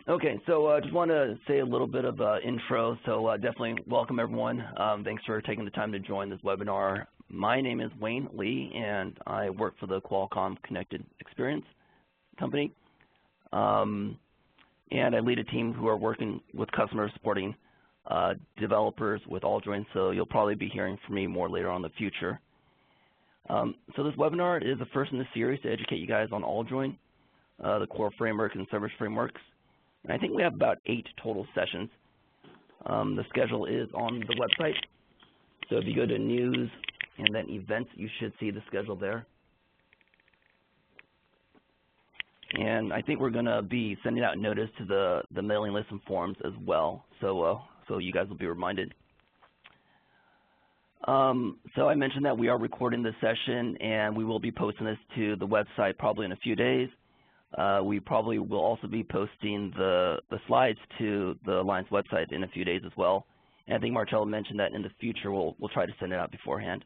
Okay, so I just want to say a little bit of intro. So definitely welcome everyone. Thanks for taking the time to join this webinar. My name is Wayne Lee, and I work for the Qualcomm Connected Experience company. And I lead a team who are working with customers supporting developers with AllJoyn, so you'll probably be hearing from me more later on in the future. So this webinar is the first in the series to educate you guys on AllJoyn, the core framework and service frameworks. And I think we have about 8 total sessions. The schedule is on the website. So if you go to News and then Events, you should see the schedule there. And I think we're going to be sending out notice to the mailing list and forums as well, so you guys will be reminded. So I mentioned that we are recording this session, and we will be posting this to the website probably in a few days. We probably will also be posting the slides to the Alliance website in a few days as well. And I think Marcello mentioned that in the future we'll try to send it out beforehand.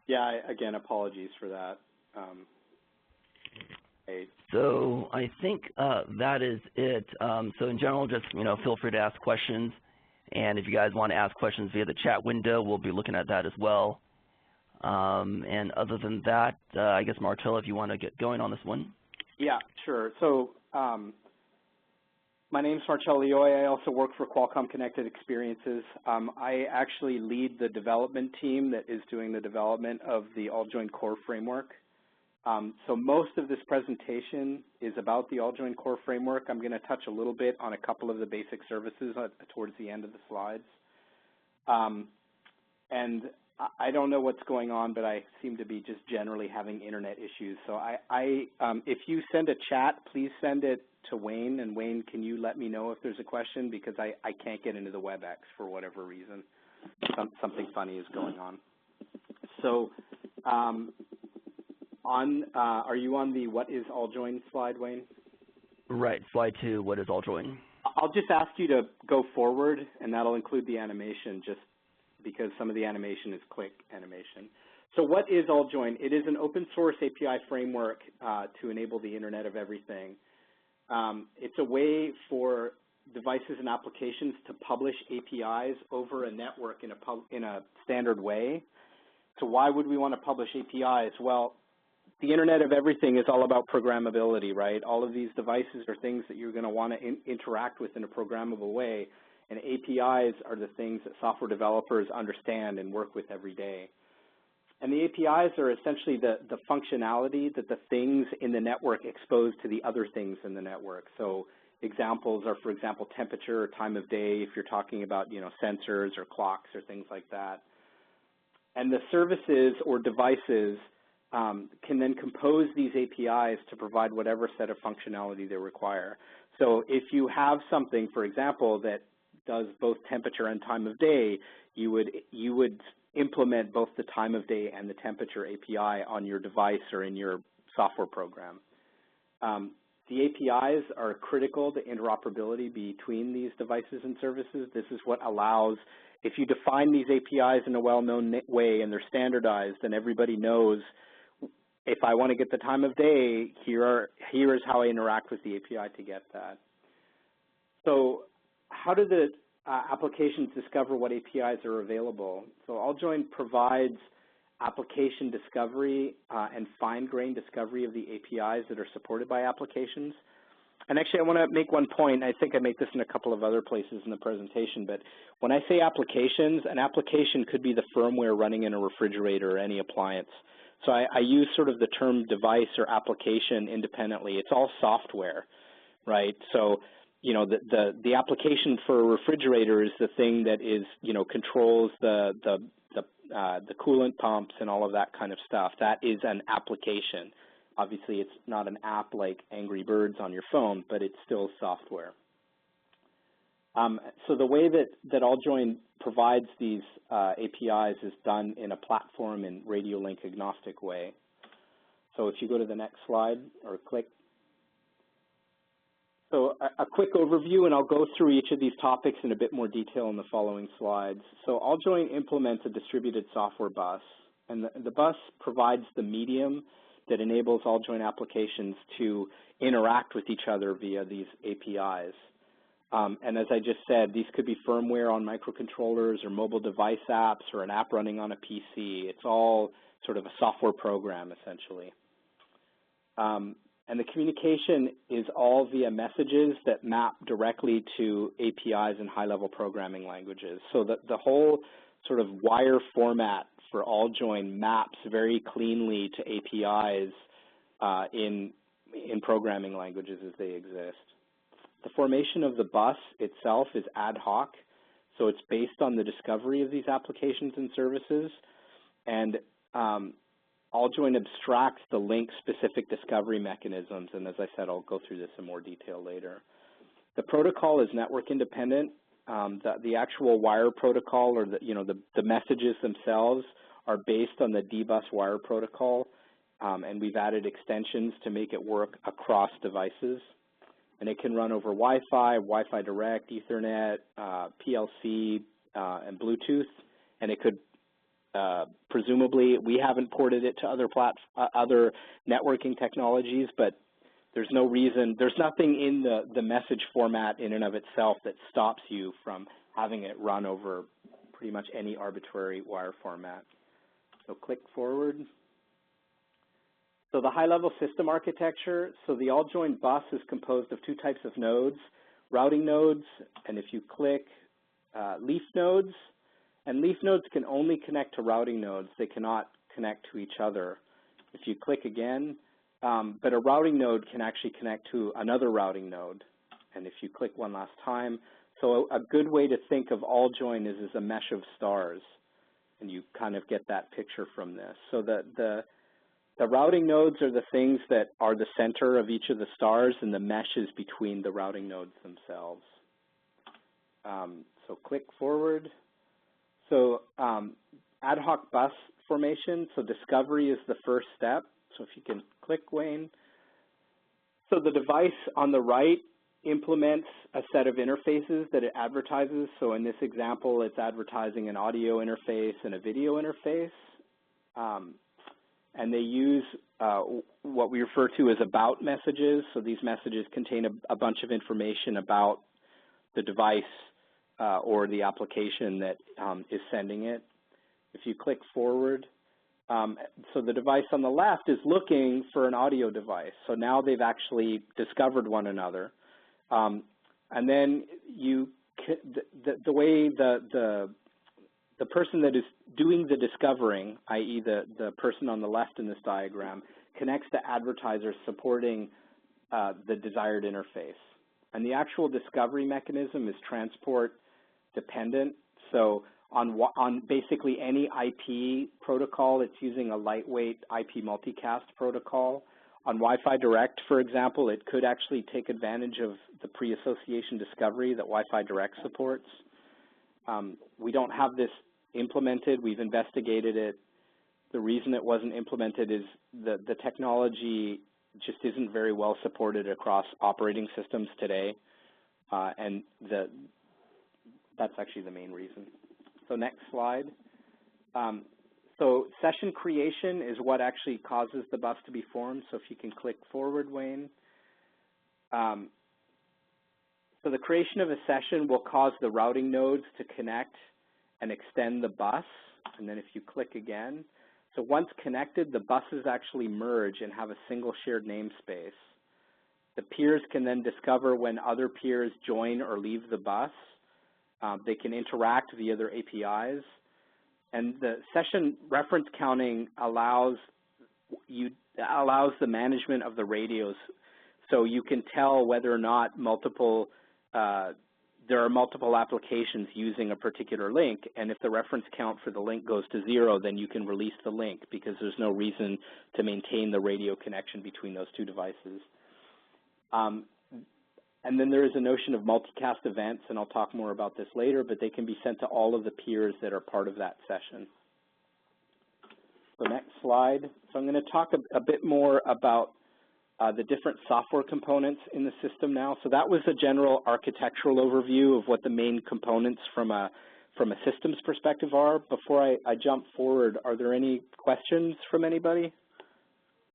Yeah, again, apologies for that. So I think that is it. So in general, just feel free to ask questions. And if you guys want to ask questions via the chat window, we'll be looking at that as well. And other than that, I guess Marcello, if you want to get going on this one. Yeah, sure. So my name is Marcello Lioy. I also work for Qualcomm Connected Experiences. I actually lead the development team that is doing the development of the AllJoyn core framework. So most of this presentation is about the AllJoyn core framework. I'm going to touch a little bit on a couple of the basic services towards the end of the slides. And I don't know what's going on, but I seem to be just generally having internet issues. So if you send a chat, please send it to Wayne. And Wayne, can you let me know if there's a question? Because I can't get into the WebEx for whatever reason. Something funny is going on. So are you on the what is AllJoyn slide, Wayne? Right, slide 2, what is AllJoyn? I'll just ask you to go forward, and that'll include the animation, just because some of the animation is click animation. So what is AllJoyn? It is an open source API framework to enable the Internet of Everything. It's a way for devices and applications to publish APIs over a network in a standard way. So why would we want to publish APIs? Well, the Internet of Everything is all about programmability, right? All of these devices are things that you're going to want to interact with in a programmable way. And APIs are the things that software developers understand and work with every day. And the APIs are essentially the functionality that the things in the network expose to the other things in the network. So examples are, for example, temperature or time of day, if you're talking about, sensors or clocks or things like that. And the services or devices can then compose these APIs to provide whatever set of functionality they require. So if you have something, for example, that does both temperature and time of day, you would implement both the time of day and the temperature API on your device or in your software program. The APIs are critical to interoperability between these devices and services. This is what allows, if you define these APIs in a well-known way and they're standardized, then everybody knows if I want to get the time of day, here is how I interact with the API to get that. So how do the applications discover what APIs are available? So AllJoyn provides application discovery and fine-grained discovery of the APIs that are supported by applications. And actually, I want to make one point. I think I make this in a couple of other places in the presentation, but when I say applications, an application could be the firmware running in a refrigerator or any appliance. So I use sort of the term device or application independently. It's all software, right? So, the application for a refrigerator is the thing that is, controls the coolant pumps and all of that kind of stuff. That is an application. Obviously, it's not an app like Angry Birds on your phone, but it's still software. So the way that AllJoyn provides these APIs is done in a platform and radio link agnostic way. So if you go to the next slide or click. So a quick overview, and I'll go through each of these topics in a bit more detail in the following slides. So AllJoyn implements a distributed software bus, and the bus provides the medium that enables AllJoyn applications to interact with each other via these APIs. And as I just said, these could be firmware on microcontrollers or mobile device apps or an app running on a PC. It's all sort of a software program, essentially. And the communication is all via messages that map directly to APIs and high-level programming languages. So the whole sort of wire format for AllJoyn maps very cleanly to APIs in programming languages as they exist. The formation of the bus itself is ad hoc, so it's based on the discovery of these applications and services, and AllJoyn abstracts the link-specific discovery mechanisms, and as I said, I'll go through this in more detail later. The protocol is network independent. The actual wire protocol, or the messages themselves, are based on the D-Bus wire protocol, and we've added extensions to make it work across devices. And it can run over Wi-Fi, Wi-Fi Direct, Ethernet, PLC, and Bluetooth, and it could presumably, we haven't ported it to other networking technologies, but there's no reason, there's nothing in the message format in and of itself that stops you from having it run over pretty much any arbitrary wire format. So click forward. So the high-level system architecture, so the AllJoyn bus is composed of two types of nodes, routing nodes, and if you click leaf nodes, and leaf nodes can only connect to routing nodes. They cannot connect to each other. If you click again, but a routing node can actually connect to another routing node. And if you click one last time, so a good way to think of AllJoyn is as a mesh of stars, and you kind of get that picture from this. So the routing nodes are the things that are the center of each of the stars, and the mesh is between the routing nodes themselves. So click forward. So ad hoc bus formation, so discovery is the first step. So if you can click, Wayne. So the device on the right implements a set of interfaces that it advertises. So in this example, it's advertising an audio interface and a video interface. And they use what we refer to as about messages. So these messages contain a bunch of information about the device or the application that is sending it. If you click forward, so the device on the left is looking for an audio device. So now they've actually discovered one another. And then the way the person that is doing the discovering, i.e. the person on the left in this diagram, connects to advertisers supporting the desired interface. And the actual discovery mechanism is transport dependent. So on basically any IP protocol, it's using a lightweight IP multicast protocol. On Wi-Fi Direct, for example, it could actually take advantage of the pre-association discovery that Wi-Fi Direct supports. We don't have this implemented. We've investigated it. The reason it wasn't implemented is the technology just isn't very well supported across operating systems today, and that's actually the main reason. So next slide. So session creation is what actually causes the bus to be formed. So if you can click forward, Wayne. So the creation of a session will cause the routing nodes to connect and extend the bus. And then if you click again, so once connected, the buses actually merge and have a single shared namespace. The peers can then discover when other peers join or leave the bus. They can interact via their APIs. And the session reference counting allows the management of the radios, so you can tell whether or not there are multiple applications using a particular link, and if the reference count for the link goes to 0, then you can release the link because there's no reason to maintain the radio connection between those two devices. And then there is a notion of multicast events, and I'll talk more about this later, but they can be sent to all of the peers that are part of that session. So next slide. So I'm going to talk a bit more about the different software components in the system now. So that was a general architectural overview of what the main components from a systems perspective are. Before I jump forward, are there any questions from anybody?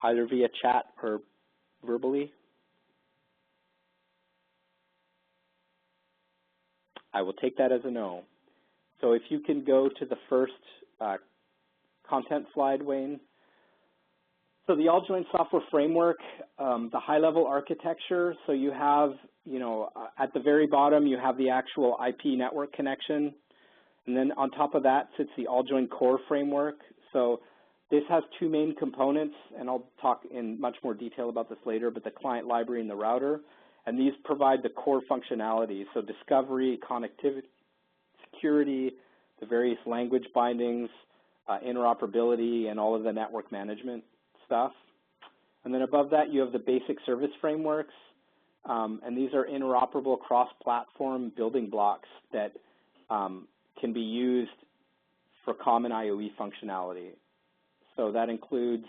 either via chat or verbally? I will take that as a no. So if you can go to the first content slide, Wayne. So the AllJoyn Software Framework, the high-level architecture, so you have, at the very bottom, you have the actual IP network connection. And then on top of that sits the AllJoyn Core Framework. So this has two main components, and I'll talk in much more detail about this later, but the client library and the router. And these provide the core functionality, so discovery, connectivity, security, the various language bindings, interoperability, and all of the network management stuff. And then above that, you have the basic service frameworks, and these are interoperable cross-platform building blocks that can be used for common IOE functionality. So that includes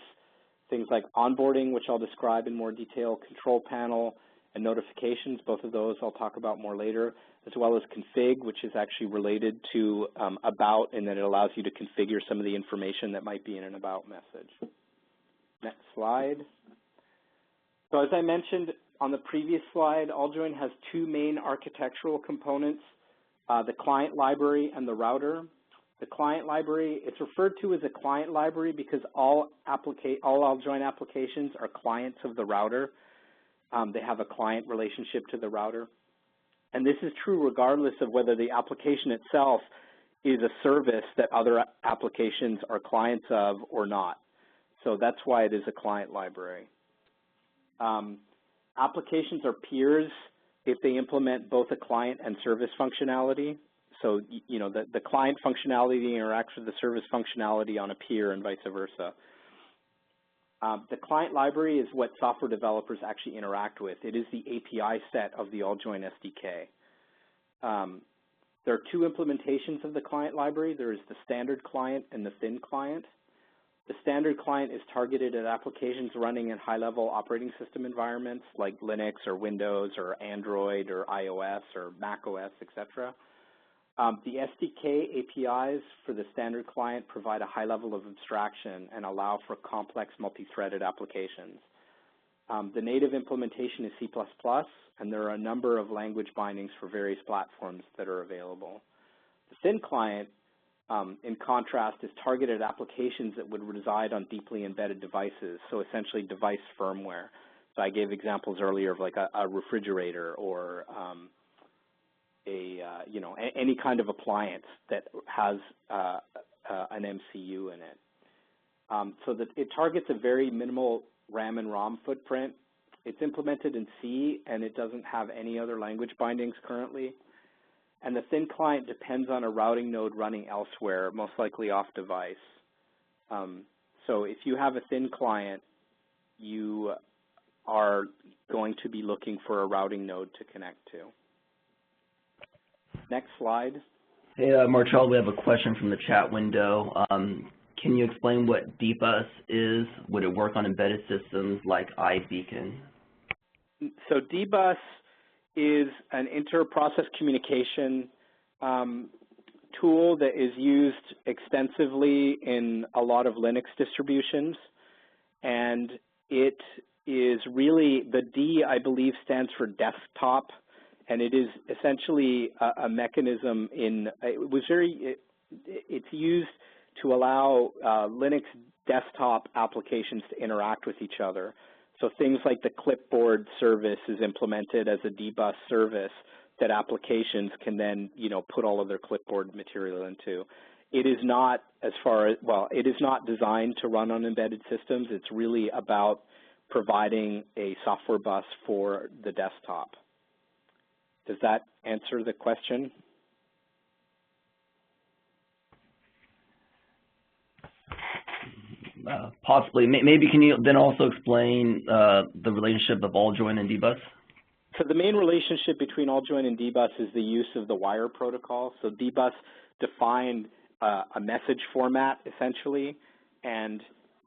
things like onboarding, which I'll describe in more detail, control panel, and notifications. Both of those I'll talk about more later, as well as config, which is actually related to about, and then it allows you to configure some of the information that might be in an about message. Next slide. So as I mentioned on the previous slide, AllJoyn has two main architectural components, the client library and the router. The client library, it's referred to as a client library because all AllJoyn applications are clients of the router. They have a client relationship to the router. And this is true regardless of whether the application itself is a service that other applications are clients of or not. So that's why it is a client library. Applications are peers if they implement both a client and service functionality. So, the client functionality interacts with the service functionality on a peer and vice versa. The client library is what software developers actually interact with. It is the API set of the AllJoyn SDK. There are two implementations of the client library. There is the standard client and the thin client. The standard client is targeted at applications running in high-level operating system environments like Linux or Windows or Android or iOS or Mac OS, etc. The SDK APIs for the standard client provide a high level of abstraction and allow for complex multi-threaded applications. The native implementation is C++, and there are a number of language bindings for various platforms that are available. The thin client, in contrast, is targeted at applications that would reside on deeply embedded devices, so essentially device firmware. So I gave examples earlier of like a refrigerator or any kind of appliance that has an MCU in it. So that it targets a very minimal RAM and ROM footprint. It's implemented in C, and it doesn't have any other language bindings currently. And the thin client depends on a routing node running elsewhere, most likely off device. So if you have a thin client, you are going to be looking for a routing node to connect to. Next slide. Hey, Marcel, we have a question from the chat window. Can you explain what DBus is? Would it work on embedded systems like iBeacon? So DBus is an inter-process communication tool that is used extensively in a lot of Linux distributions. And it is really, the D, I believe, stands for desktop. And it is essentially a mechanism it's used to allow Linux desktop applications to interact with each other. So things like the clipboard service is implemented as a DBus service that applications can then, put all of their clipboard material into. It is not it is not designed to run on embedded systems. It's really about providing a software bus for the desktop. Does that answer the question? Possibly. Maybe can you then also explain the relationship of AllJoyn and DBus? So the main relationship between AllJoyn and DBus is the use of the wire protocol. So DBus defined a message format, essentially, and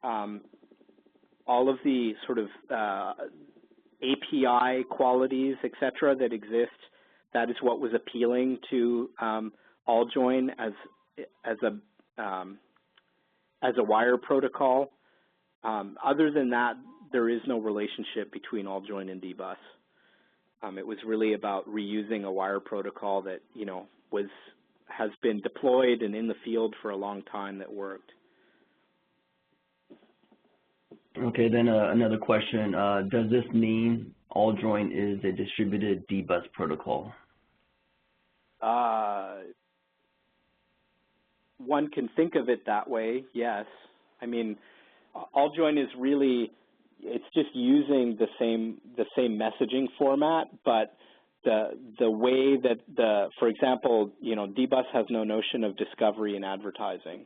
all of the sort of API qualities, et cetera, that exist, that is what was appealing to AllJoyn as a wire protocol. Other than that, there is no relationship between AllJoyn and dbus. It was really about reusing a wire protocol that, you know, has been deployed and in the field for a long time that worked. Okay, then another question. Does this mean AllJoyn is a distributed dbus protocol? One can think of it that way, yes. I mean, AllJoyn is really, it's just using the same messaging format, but the way that for example, you know, dbus has no notion of discovery and advertising.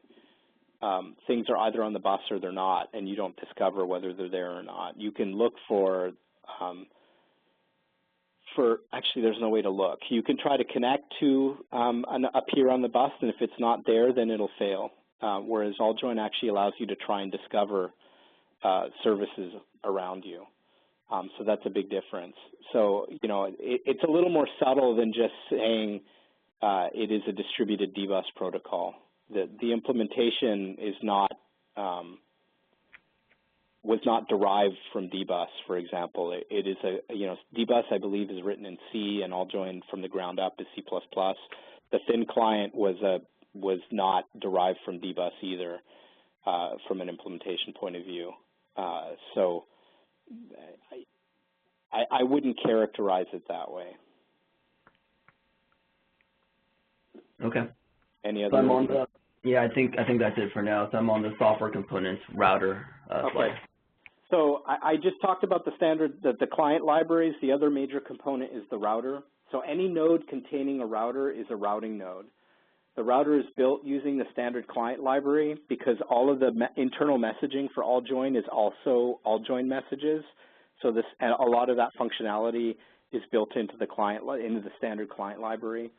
Things are either on the bus or they're not, and you don't discover whether they're there or not. You can look for actually, there's no way to look. You can try to connect to a peer on the bus, and if it's not there, then it'll fail. Whereas AllJoyn actually allows you to try and discover services around you. So that's a big difference. So, you know, it's a little more subtle than just saying it is a distributed dbus protocol. The implementation is not was not derived from dbus, for example. It is you know, dbus, I believe, is written in C, and AllJoyn from the ground up is C++. The thin client was not derived from dbus either, from an implementation point of view. So I wouldn't characterize it that way. Okay. Any other? Yeah, I think that's it for now. So I'm on the software components router slide. So I just talked about the standard, the client libraries. The other major component is the router. So any node containing a router is a routing node. The router is built using the standard client library because all of the internal messaging for AllJoyn is also AllJoyn messages. So a lot of that functionality is built into the standard client library.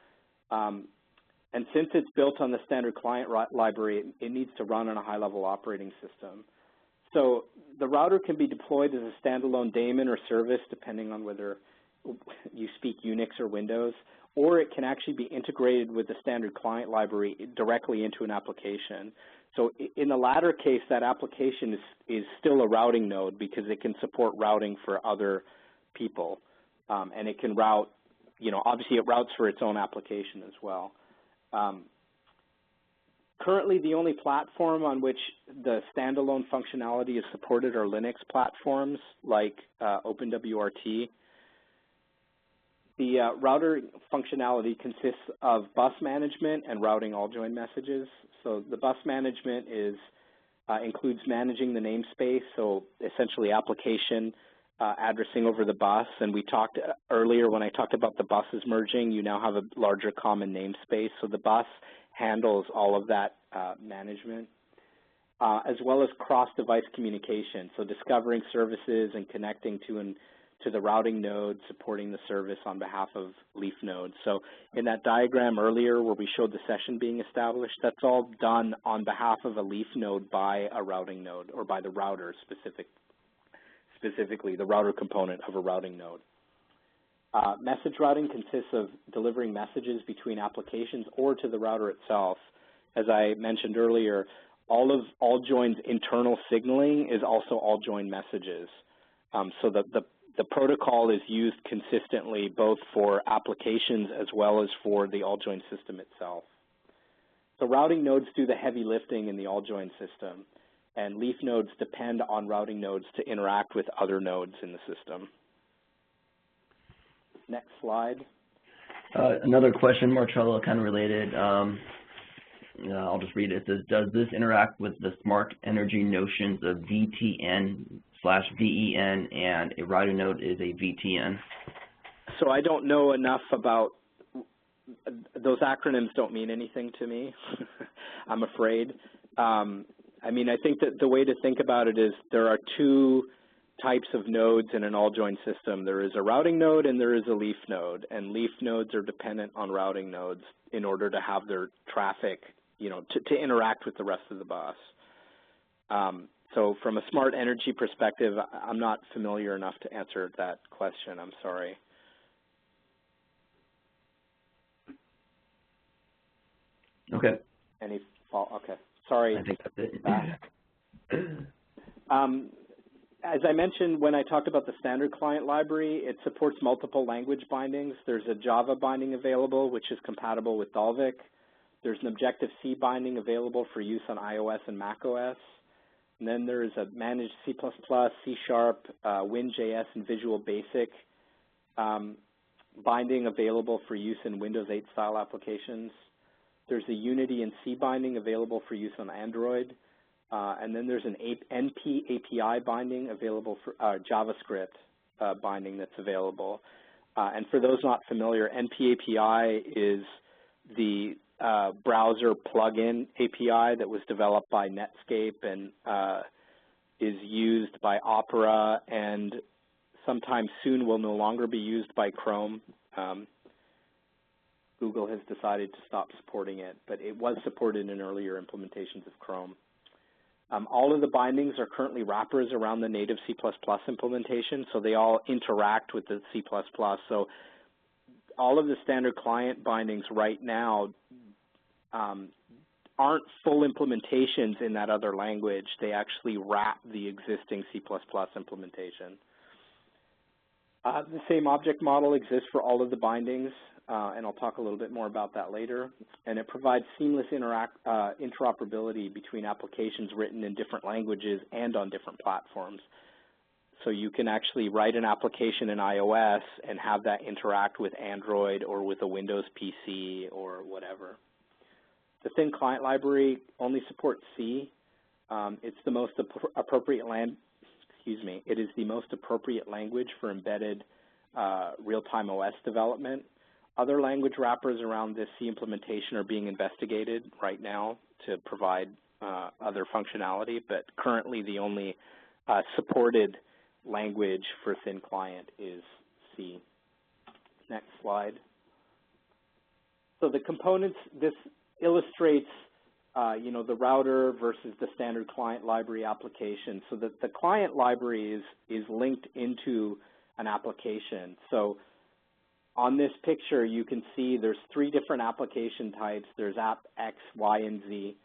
And since it's built on the standard client library, it needs to run on a high-level operating system. So the router can be deployed as a standalone daemon or service, depending on whether you speak Unix or Windows, or it can actually be integrated with the standard client library directly into an application. So in the latter case, that application is still a routing node because it can support routing for other people. And it can route, you know, obviously it routes for its own application as well. Currently, the only platform on which the standalone functionality is supported are Linux platforms like OpenWRT. The router functionality consists of bus management and routing AllJoyn messages. So the bus management includes managing the namespace, so essentially application addressing over the bus. And we talked earlier when I talked about the buses merging, you now have a larger common namespace. So the bus handles all of that management, as well as cross-device communication. So discovering services and connecting to the routing node, supporting the service on behalf of leaf nodes. So in that diagram earlier where we showed the session being established, that's all done on behalf of a leaf node by a routing node or by the router specifically the router component of a routing node. Message routing consists of delivering messages between applications or to the router itself. As I mentioned earlier, all of AllJoyn's internal signaling is also AllJoyn messages. So the protocol is used consistently both for applications as well as for the AllJoyn system itself. The routing nodes do the heavy lifting in the AllJoyn system, and leaf nodes depend on routing nodes to interact with other nodes in the system. Next slide. Another question, Marcello, kind of related. I'll just read it. It says, does this interact with the smart energy notions of VTN/VEN, and a routing node is a VTN? So I don't know enough about, those acronyms don't mean anything to me, I'm afraid. I mean, I think that the way to think about it is there are two types of nodes in an AllJoyn system. There is a routing node and there is a leaf node, and leaf nodes are dependent on routing nodes in order to have their traffic, you know, to interact with the rest of the bus. So from a smart energy perspective, I'm not familiar enough to answer that question. I'm sorry. Okay. Okay. Sorry. I think that's it. As I mentioned when I talked about the standard client library, it supports multiple language bindings. There's a Java binding available, which is compatible with Dalvik. There's an Objective-C binding available for use on iOS and macOS. And then there's a managed C++, C#, WinJS, and Visual Basic binding available for use in Windows 8 style applications. There's a Unity and C binding available for use on Android. And then there's an NP API binding available for JavaScript binding that's available. And for those not familiar, NP API is the browser plugin API that was developed by Netscape and is used by Opera and sometime soon will no longer be used by Chrome. Google has decided to stop supporting it, but it was supported in earlier implementations of Chrome. All of the bindings are currently wrappers around the native C++ implementation, so they all interact with the C++. So all of the standard client bindings right now aren't full implementations in that other language. They actually wrap the existing C++ implementation. The same object model exists for all of the bindings, and I'll talk a little bit more about that later. And it provides seamless interoperability between applications written in different languages and on different platforms. So you can actually write an application in iOS and have that interact with Android or with a Windows PC or whatever. The thin client library only supports C. It's the most appropriate it is the most appropriate language for embedded real-time OS development. Other language wrappers around this C implementation are being investigated right now to provide other functionality, but currently the only supported language for thin client is C. Next slide. So the components, this illustrates the router versus the standard client library application. So that the client library is linked into an application. So on this picture, you can see there's 3 different application types. There's app X, Y, and Z.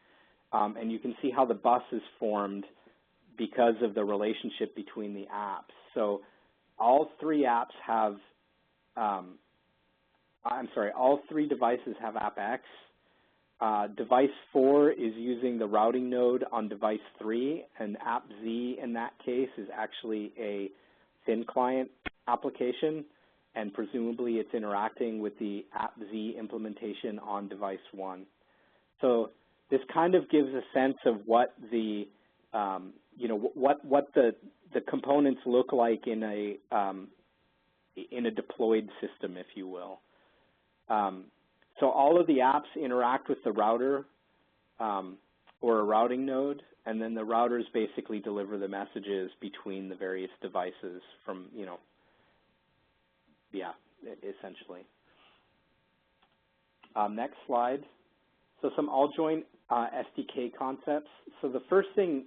And you can see how the bus is formed because of the relationship between the apps. So all 3 apps have, all 3 devices have app X. Device 4 is using the routing node on device 3, and app Z in that case is actually a thin client application, and presumably it's interacting with the app Z implementation on device 1. So this kind of gives a sense of what the what the components look like in a deployed system, if you will. So all of the apps interact with the router or a routing node, and then the routers basically deliver the messages between the various devices from, essentially. Next slide. So some AllJoyn SDK concepts. So the first thing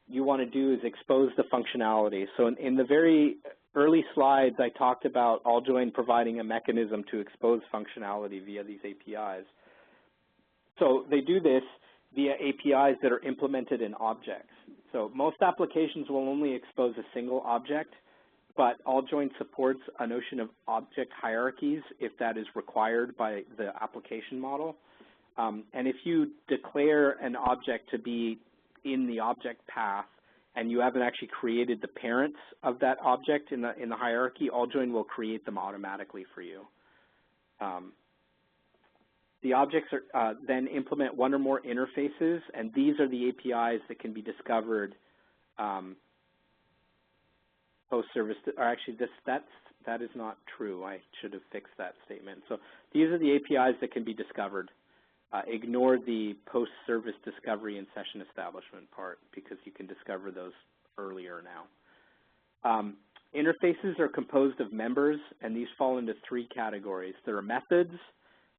you want to do is expose the functionality. So in the very early slides, I talked about AllJoyn providing a mechanism to expose functionality via these APIs. So they do this via APIs that are implemented in objects. So most applications will only expose a single object, but AllJoyn supports a notion of object hierarchies if that is required by the application model. And if you declare an object to be in the object path and you haven't actually created the parents of that object in the hierarchy, AllJoyn will create them automatically for you. The objects are, then implement one or more interfaces, and these are the APIs that can be discovered post-service. Or actually, that is not true. I should have fixed that statement. So these are the APIs that can be discovered. Ignore the post-service discovery and session establishment part because you can discover those earlier now. Interfaces are composed of members, and these fall into 3 categories. There are methods.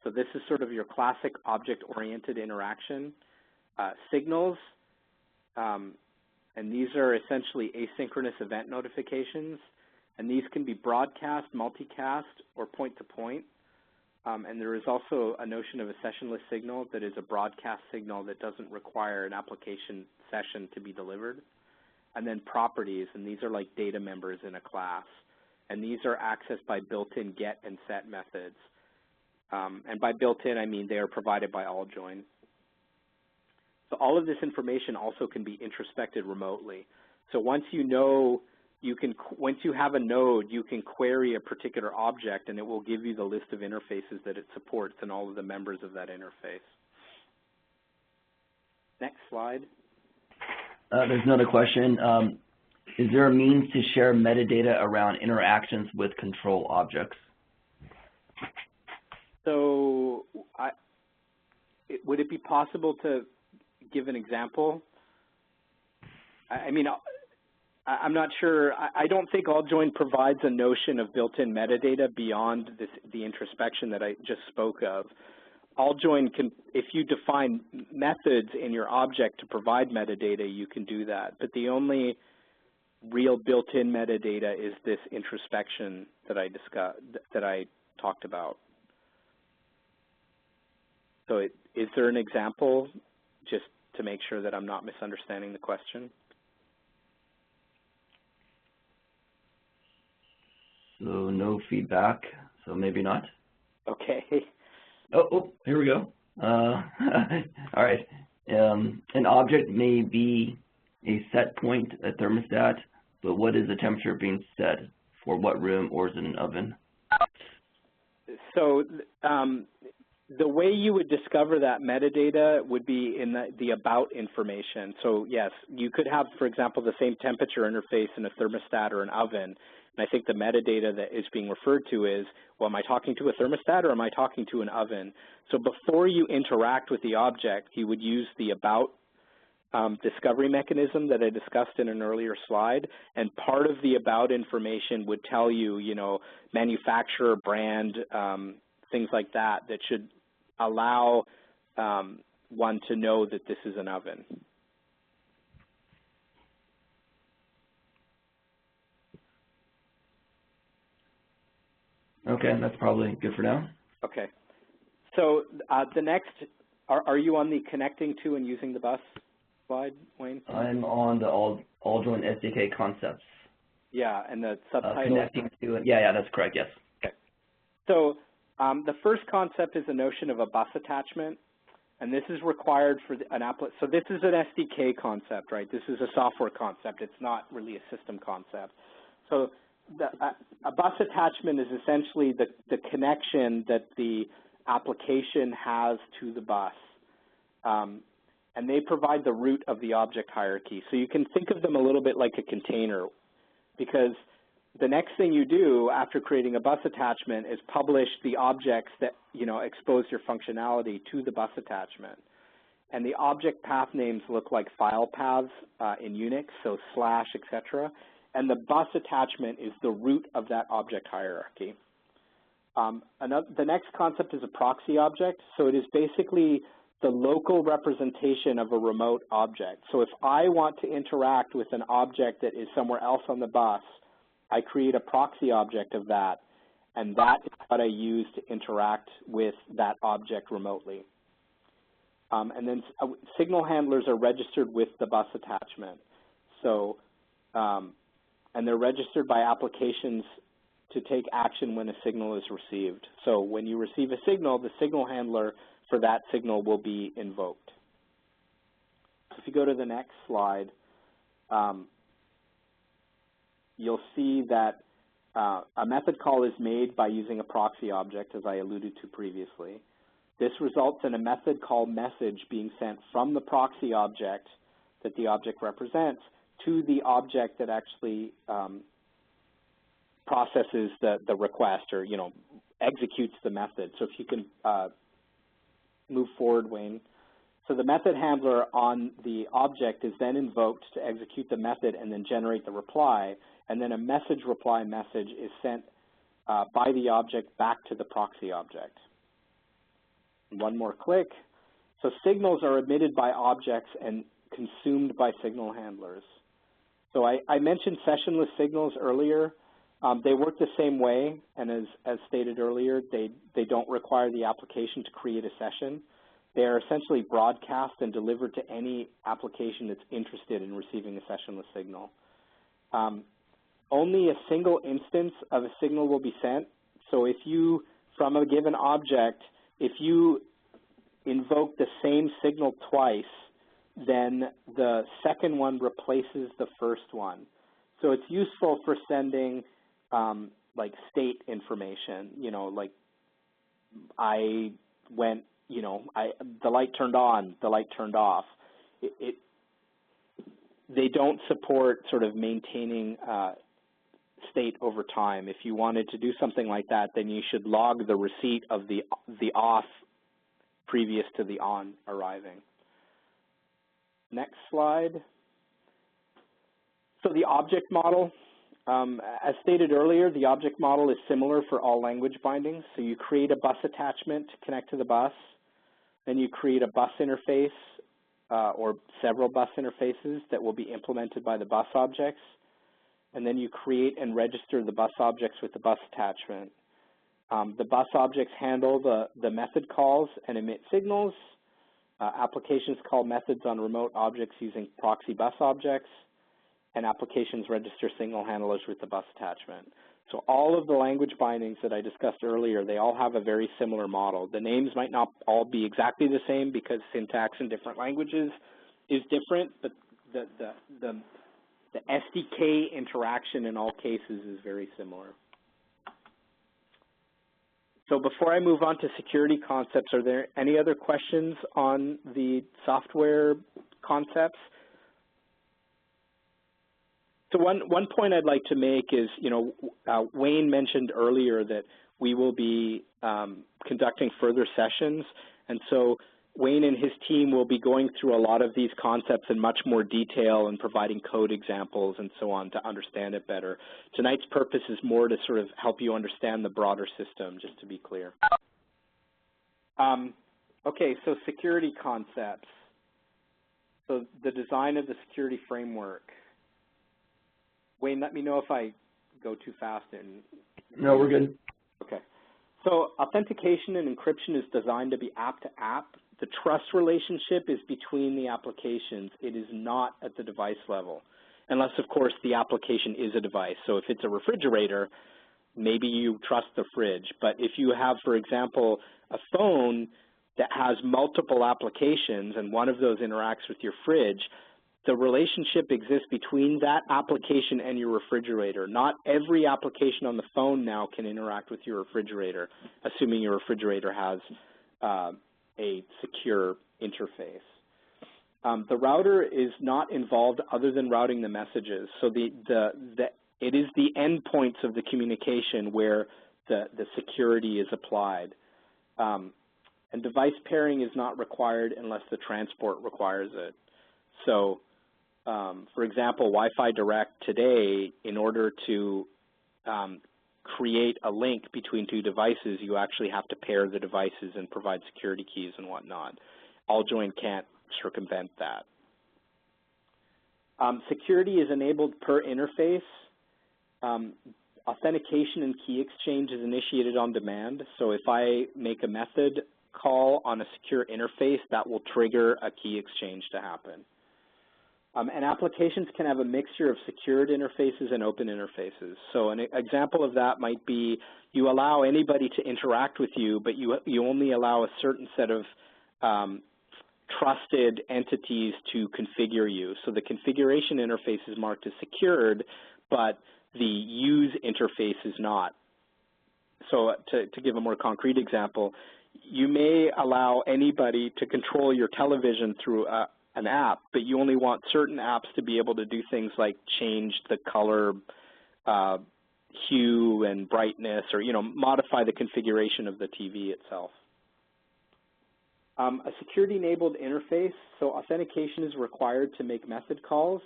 So this is sort of your classic object-oriented interaction. Signals, and these are essentially asynchronous event notifications. And these can be broadcast, multicast, or point-to-point. And there is also a notion of a sessionless signal that is a broadcast signal that doesn't require an application session to be delivered. and then properties, and these are like data members in a class. And these are accessed by built-in get and set methods. And by built-in, I mean they are provided by AllJoyn. So all of this information also can be introspected remotely. So once you know, once you have a node, you can query a particular object, and it will give you the list of interfaces that it supports and all of the members of that interface. Next slide. There's another question. Is there a means to share metadata around interactions with control objects? So would it be possible to give an example? I mean, I'm not sure. I don't think AllJoyn provides a notion of built-in metadata beyond the introspection that I just spoke of. AllJoyn can, if you define methods in your object to provide metadata, you can do that. But the only real built-in metadata is this introspection that I talked about. So is there an example, just to make sure that I'm not misunderstanding the question? So no feedback, so maybe not. Okay. Oh, here we go. All right. An object may be a set point, a thermostat, but what is the temperature being set for what room, or is it an oven? So the way you would discover that metadata would be in the about information. So yes, you could have, for example, the same temperature interface in a thermostat or an oven. And I think the metadata that is being referred to is, well, am I talking to a thermostat or am I talking to an oven? So before you interact with the object, you would use the about discovery mechanism that I discussed in an earlier slide. And part of the about information would tell you, you know, manufacturer, brand, things like that, that should allow one to know that this is an oven. Okay, that's probably good for now. Okay. So the next, are you on the connecting to and using the bus slide, Wayne? I'm on the AllJoyn SDK Concepts. Yeah, and the subtitle. Connecting to it. Yeah, that's correct, yes. Okay. So the first concept is the notion of a bus attachment, and this is required for an applet. So this is an SDK concept, right? This is a software concept. It's not really a system concept. So a bus attachment is essentially the connection that the application has to the bus. And they provide the root of the object hierarchy. So you can think of them a little bit like a container, because the next thing you do after creating a bus attachment is publish the objects that, you know, expose your functionality to the bus attachment. And the object path names look like file paths in Unix, so slash, etc. And the bus attachment is the root of that object hierarchy. The next concept is a proxy object. So it is basically the local representation of a remote object. So if I want to interact with an object that is somewhere else on the bus, I create a proxy object of that, and that is what I use to interact with that object remotely. And then signal handlers are registered with the bus attachment. So, and they're registered by applications to take action when a signal is received. So when you receive a signal, the signal handler for that signal will be invoked. So if you go to the next slide, you'll see that a method call is made by using a proxy object, as I alluded to previously. This results in a method call message being sent from the proxy object that the object represents to the object that actually processes the request, or, you know, executes the method. So if you can move forward, Wayne. So the method handler on the object is then invoked to execute the method and then generate the reply, and then a message reply message is sent by the object back to the proxy object. One more click. So signals are emitted by objects and consumed by signal handlers. So I mentioned sessionless signals earlier. They work the same way, and as stated earlier, they don't require the application to create a session. They are essentially broadcast and delivered to any application that's interested in receiving a sessionless signal. Only a single instance of a signal will be sent. So if you, from a given object, if you invoke the same signal twice, then the second one replaces the first one. So it's useful for sending like state information, like I went, the light turned on, the light turned off. They don't support sort of maintaining state over time. If you wanted to do something like that, then you should log the receipt of the off previous to the on arriving. Next slide. So the object model, as stated earlier, the object model is similar for all language bindings. So you create a bus attachment to connect to the bus, then you create a bus interface or several bus interfaces that will be implemented by the bus objects, and then you create and register the bus objects with the bus attachment. The bus objects handle the method calls and emit signals. Applications call methods on remote objects using proxy bus objects, and applications register signal handlers with the bus attachment. So all of the language bindings that I discussed earlier, they all have a very similar model. The names might not all be exactly the same because syntax in different languages is different, but the SDK interaction in all cases is very similar. So before I move on to security concepts, are there any other questions on the software concepts? So one point I'd like to make is, Wayne mentioned earlier that we will be conducting further sessions, and so Wayne and his team will be going through a lot of these concepts in much more detail and providing code examples and so on to understand it better. Tonight's purpose is more to sort of help you understand the broader system, just to be clear. Okay, so security concepts. So the design of the security framework. Wayne, let me know if I go too fast. No, we're good. Okay. So authentication and encryption is designed to be app to app. The trust relationship is between the applications. It is not at the device level, unless, of course, the application is a device. So if it's a refrigerator, maybe you trust the fridge. But if you have, for example, a phone that has multiple applications and one of those interacts with your fridge, the relationship exists between that application and your refrigerator. Not every application on the phone now can interact with your refrigerator, assuming your refrigerator has a secure interface. The router is not involved other than routing the messages. So it is the endpoints of the communication where the security is applied. And device pairing is not required unless the transport requires it. So, for example, Wi-Fi Direct today, in order to create a link between two devices, you actually have to pair the devices and provide security keys and whatnot. AllJoyn can't circumvent that. Security is enabled per interface. Authentication and key exchange is initiated on demand. So if I make a method call on a secure interface, that will trigger a key exchange to happen. And applications can have a mixture of secured interfaces and open interfaces. So an example of that might be you allow anybody to interact with you, but you only allow a certain set of trusted entities to configure you. So the configuration interface is marked as secured, but the use interface is not. So to give a more concrete example, you may allow anybody to control your television through an app, but you only want certain apps to be able to do things like change the color, hue and brightness, or modify the configuration of the TV itself. A security-enabled interface, so authentication is required to make method calls,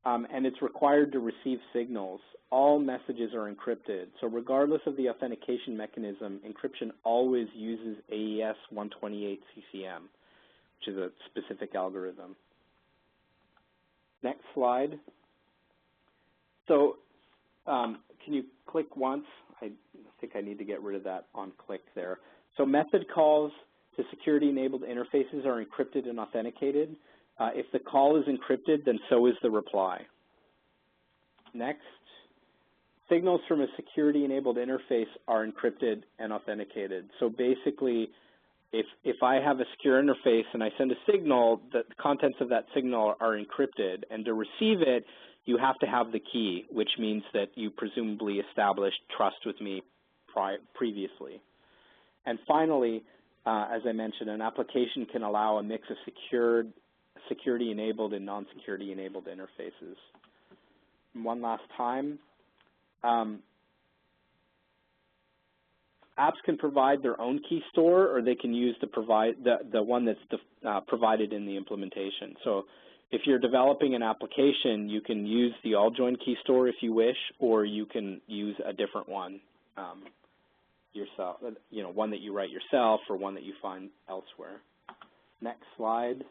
and it's required to receive signals. All messages are encrypted, so regardless of the authentication mechanism, encryption always uses AES 128 CCM, which is a specific algorithm. Next slide. So can you click once? I think I need to get rid of that on click there. So method calls The security-enabled interfaces are encrypted and authenticated. If the call is encrypted, then so is the reply. Next, signals from a security-enabled interface are encrypted and authenticated. So basically, if I have a secure interface and I send a signal, the contents of that signal are encrypted. And to receive it, you have to have the key, which means that you presumably established trust with me previously. And finally, as I mentioned, an application can allow a mix of security-enabled and non-security-enabled interfaces. And one last time, apps can provide their own key store, or they can use the one that's provided in the implementation. So if you're developing an application, you can use the AllJoyn key store if you wish, or you can use a different one yourself, one that you write yourself or one that you find elsewhere. Next slide.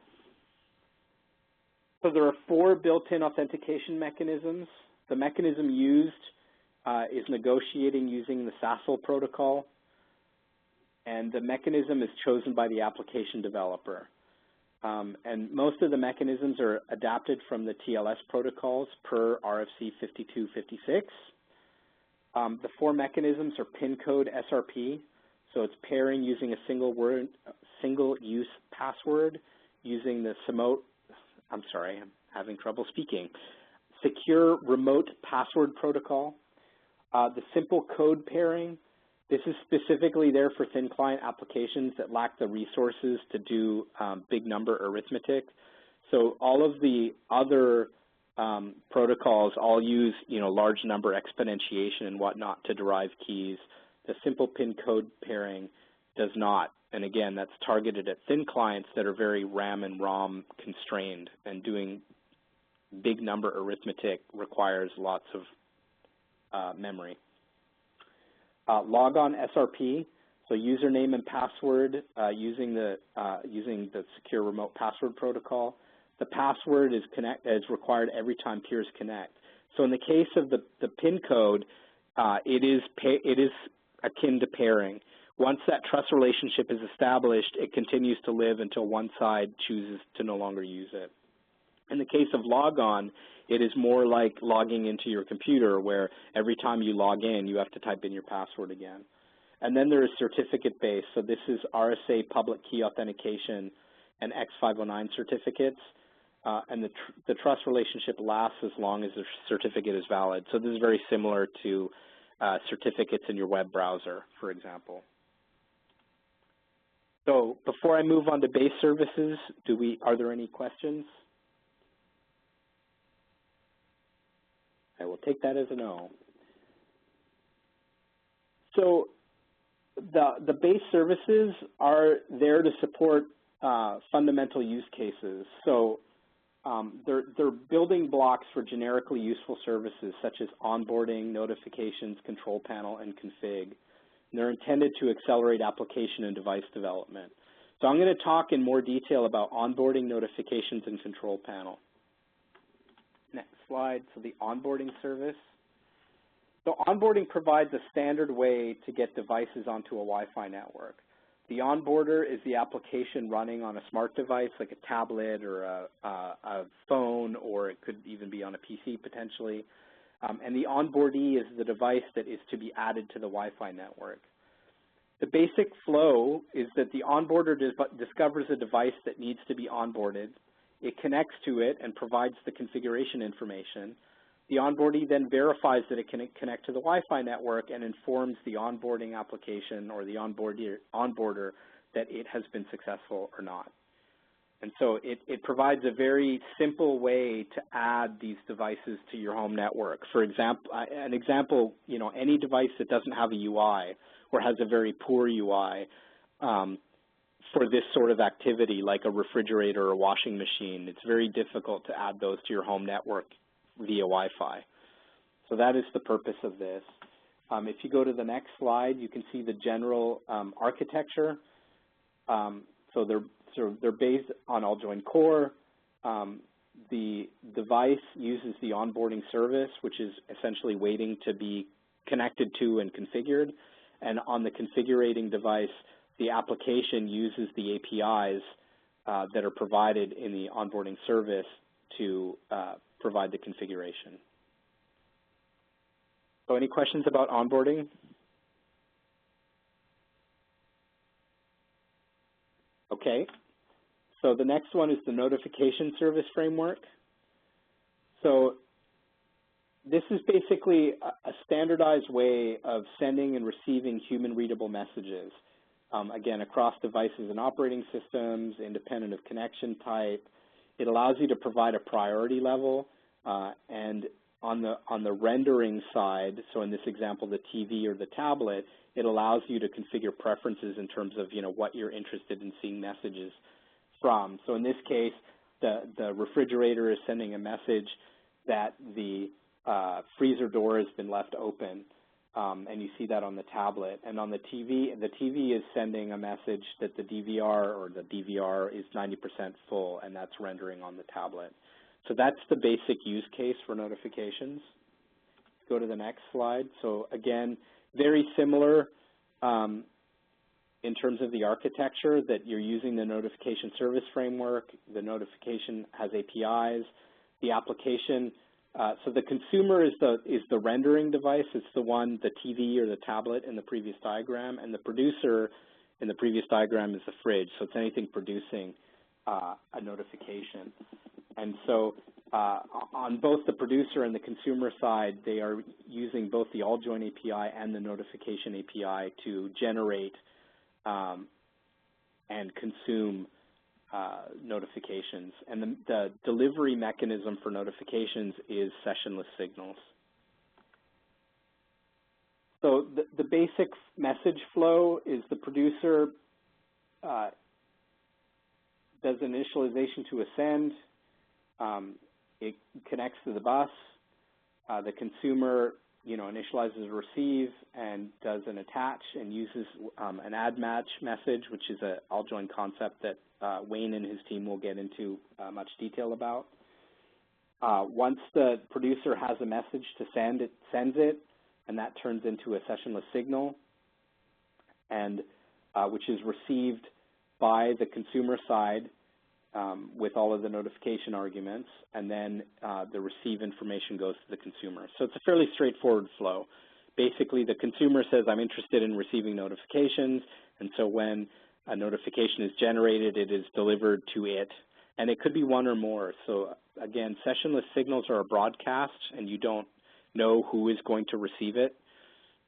So there are 4 built-in authentication mechanisms. The mechanism used is negotiating using the SASL protocol, and the mechanism is chosen by the application developer. And most of the mechanisms are adapted from the TLS protocols per RFC 5256. The 4 mechanisms are pin code SRP, so it's pairing using a single-use password using the I'm having trouble speaking, secure remote password protocol. The simple code pairing, this is specifically there for thin client applications that lack the resources to do big number arithmetic. So all of the other protocols all use, large number exponentiation and whatnot to derive keys. The simple pin code pairing does not. And again, that's targeted at thin clients that are very RAM and ROM constrained, and doing big number arithmetic requires lots of memory. Logon SRP, so username and password using the secure remote password protocol. The password is required every time peers connect. So in the case of the PIN code, it is akin to pairing. Once that trust relationship is established, it continues to live until one side chooses to no longer use it. In the case of logon, it is more like logging into your computer, where every time you log in, you have to type in your password again. And then there is certificate-based. So this is RSA public key authentication and X509 certificates. And the trust relationship lasts as long as the certificate is valid. So this is very similar to certificates in your web browser, for example. So before I move on to base services, are there any questions? I will take that as a no. So the base services are there to support fundamental use cases. So they're building blocks for generically useful services such as onboarding, notifications, control panel, and config. And they're intended to accelerate application and device development. So I'm going to talk in more detail about onboarding, notifications, and control panel. Next slide. So the onboarding service. So onboarding provides a standard way to get devices onto a Wi-Fi network. The onboarder is the application running on a smart device like a tablet or a phone, or it could even be on a PC potentially. And the onboardee is the device that is to be added to the Wi-Fi network. The basic flow is that the onboarder discovers a device that needs to be onboarded. It connects to it and provides the configuration information. The onboardee then verifies that it can connect to the Wi-Fi network and informs the onboarding application or the onboarder that it has been successful or not. And so it provides a very simple way to add these devices to your home network. For example, any device that doesn't have a UI or has a very poor UI for this sort of activity, like a refrigerator or a washing machine, it's very difficult to add those to your home network via Wi-Fi. So that is the purpose of this. If you go to the next slide, you can see the general architecture. So they're based on AllJoyn Core. The device uses the onboarding service, which is essentially waiting to be connected to and configured. And on the configurating device, the application uses the APIs that are provided in the onboarding service to provide the configuration. So any questions about onboarding? Okay. So the next one is the Notification Service Framework. So this is basically a standardized way of sending and receiving human-readable messages, again, across devices and operating systems, independent of connection type. It allows you to provide a priority level, and on the rendering side, so in this example, the TV or the tablet, it allows you to configure preferences in terms of, what you're interested in seeing messages from. So in this case, the refrigerator is sending a message that the freezer door has been left open, and you see that on the tablet. And on the TV is sending a message that the DVR is 90% full, and that's rendering on the tablet. So that's the basic use case for notifications. Go to the next slide. So again, very similar in terms of the architecture, that you're using the Notification Service Framework. The notification has APIs. The application, so the consumer is the rendering device. It's the one, the TV or the tablet in the previous diagram, and the producer in the previous diagram is the fridge. So it's anything producing a notification. And so on both the producer and the consumer side, they are using both the AllJoyn API and the Notification API to generate and consume notifications. And the delivery mechanism for notifications is sessionless signals. So the basic message flow is the producer does initialization to ascend. It connects to the bus. The consumer, initializes a receive and does an attach and uses an add match message, which is an AllJoyn concept that Wayne and his team will get into much detail about. Once the producer has a message to send, it sends it, and that turns into a sessionless signal, and which is received by the consumer side with all of the notification arguments, and then the receive information goes to the consumer. So it's a fairly straightforward flow. Basically, the consumer says, I'm interested in receiving notifications, and so when a notification is generated, it is delivered to it, and it could be one or more. So again, sessionless signals are a broadcast, and you don't know who is going to receive it.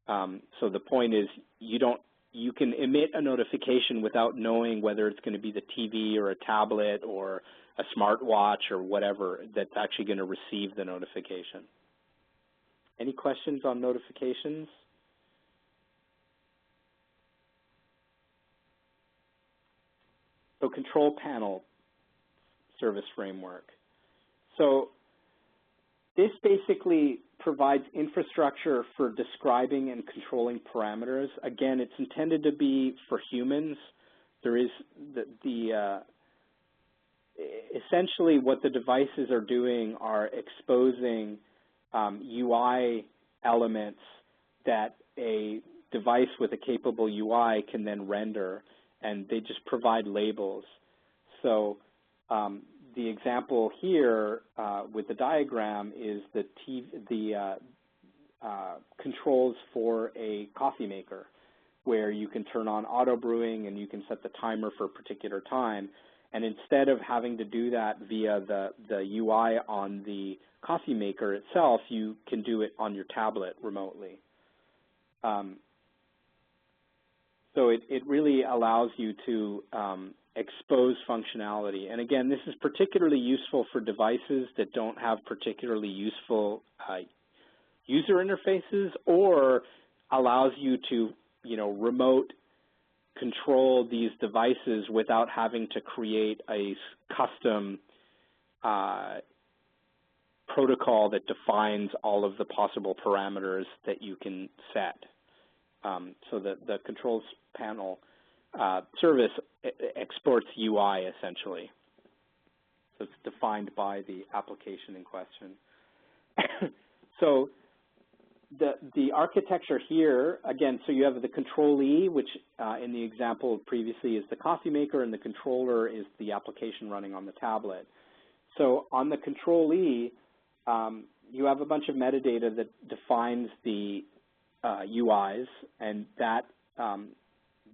So the point is, you can emit a notification without knowing whether it's going to be the TV or a tablet or a smartwatch or whatever that's actually going to receive the notification. Any questions on notifications? So control panel service framework. So this basically provides infrastructure for describing and controlling parameters. Again, it's intended to be for humans. There is essentially what the devices are doing are exposing UI elements that a device with a capable UI can then render, and they just provide labels. So the example here with the diagram is the controls for a coffee maker, where you can turn on auto brewing and you can set the timer for a particular time. And instead of having to do that via the UI on the coffee maker itself, you can do it on your tablet remotely. So it really allows you to expose functionality. And again, this is particularly useful for devices that don't have particularly useful user interfaces, or allows you to, remote control these devices without having to create a custom protocol that defines all of the possible parameters that you can set. So the controls panel service exports UI, essentially. So it's defined by the application in question. So the architecture here, again, so you have the controllee, which in the example previously is the coffee maker, and the controller is the application running on the tablet. So on the controllee, you have a bunch of metadata that defines the UIs, and that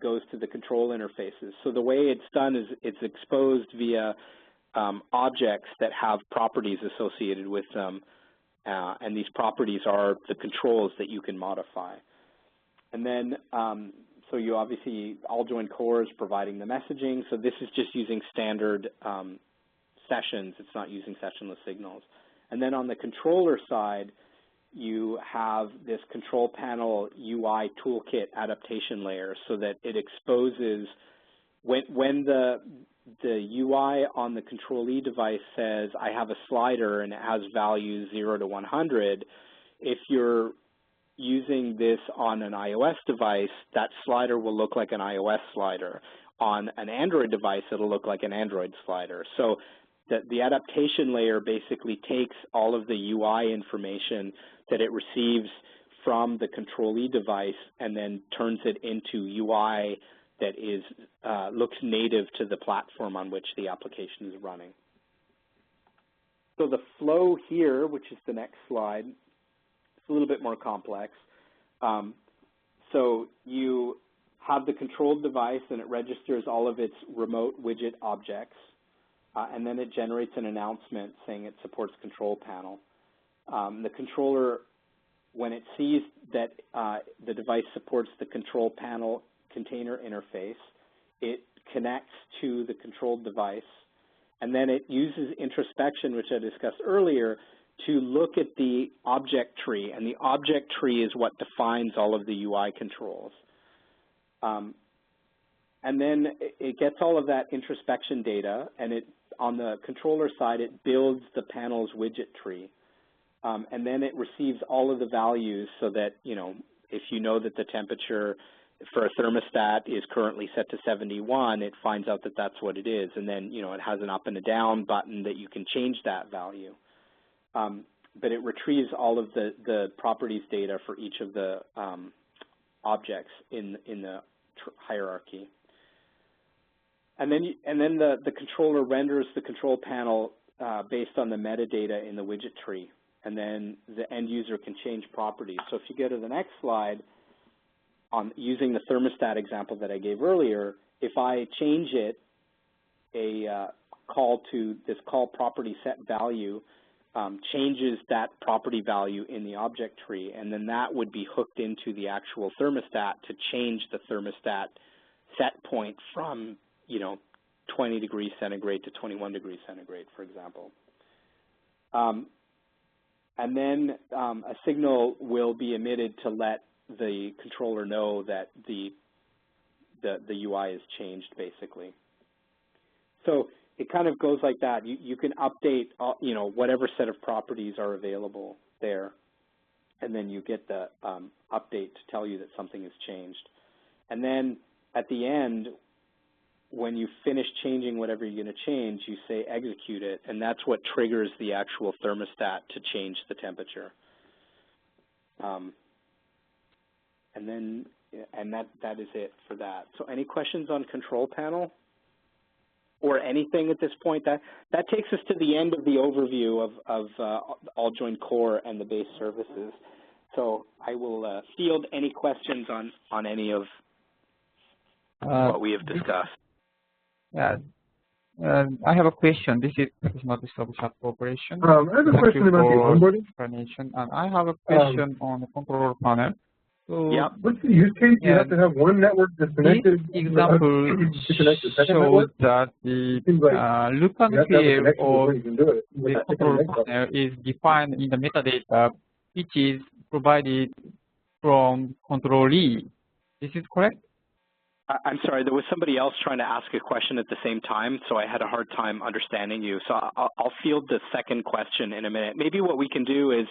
goes to the control interfaces. So the way it's done is it's exposed via objects that have properties associated with them, and these properties are the controls that you can modify. And then, so you obviously, AllJoyn Core is providing the messaging, so this is just using standard sessions. It's not using sessionless signals. And then on the controller side, you have this control panel UI toolkit adaptation layer so that it exposes, when the UI on the controllee device says, I have a slider and it has values 0 to 100, if you're using this on an iOS device, that slider will look like an iOS slider. On an Android device, it'll look like an Android slider. So the adaptation layer basically takes all of the UI information that it receives from the controllee device and then turns it into UI that is looks native to the platform on which the application is running. So the flow here, which is the next slide, it's a little bit more complex. So you have the controlled device and it registers all of its remote widget objects, and then it generates an announcement saying it supports control panel. The controller, when it sees that the device supports the control panel container interface, it connects to the controlled device, and then it uses introspection, which I discussed earlier, to look at the object tree, and the object tree is what defines all of the UI controls. And then it gets all of that introspection data, and it, on the controller side, it builds the panel's widget tree. And then it receives all of the values so that, you know, if you know that the temperature for a thermostat is currently set to 71, it finds out that that's what it is. And then, you know, it has an up and a down button that you can change that value. But it retrieves all of the properties data for each of the objects in the hierarchy. And then the controller renders the control panel based on the metadata in the widget tree. And then the end user can change properties. So if you go to the next slide, using the thermostat example that I gave earlier, if I change it, a call to this call property set value changes that property value in the object tree, and then that would be hooked into the actual thermostat to change the thermostat set point from, you know, 20 degrees centigrade to 21 degrees centigrade, for example. And then a signal will be emitted to let the controller know that the UI is changed, basically. So it kind of goes like that. You can update, you know, whatever set of properties are available there, and then you get the update to tell you that something has changed. And then at the end, when you finish changing whatever you're going to change, you say execute it, and that's what triggers the actual thermostat to change the temperature. And that is it for that. So any questions on control panel or anything at this point? That takes us to the end of the overview of AllJoyn Core and the base services. So I will field any questions on any of what we have discussed. Yeah. I have a question. This is not established cooperation. I have a question about the onboarding. And I have a question on the controller panel. So, yeah. What's the use case? You have to have one network that's connected. This example shows that the look and feel of the controller panel is defined in the metadata, which is provided from controllee. This is correct? I'm sorry, there was somebody else trying to ask a question at the same time, so I had a hard time understanding you. So I'll field the second question in a minute. Maybe what we can do is,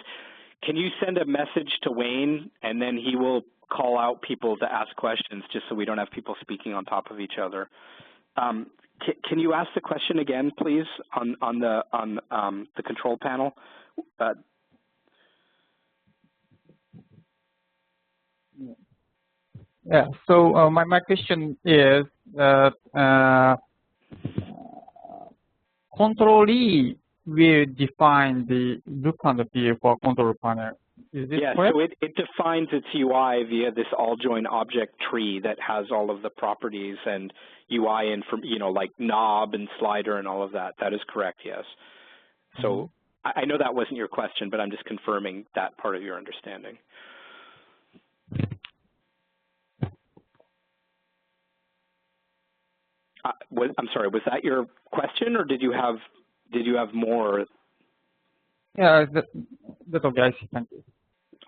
can you send a message to Wayne, and then he will call out people to ask questions, just so we don't have people speaking on top of each other. Can you ask the question again, please, on the control panel? Yeah. So my question is that controllee will define the look and feel for control panel. Is this correct? So it defines its UI via this AllJoyn object tree that has all of the properties and UI and from like knob and slider and all of that. That is correct. Yes. So I know that wasn't your question, but I'm just confirming that part of your understanding. I'm sorry. Was that your question, or did you have more? Yeah, that's okay. I see. Thank you.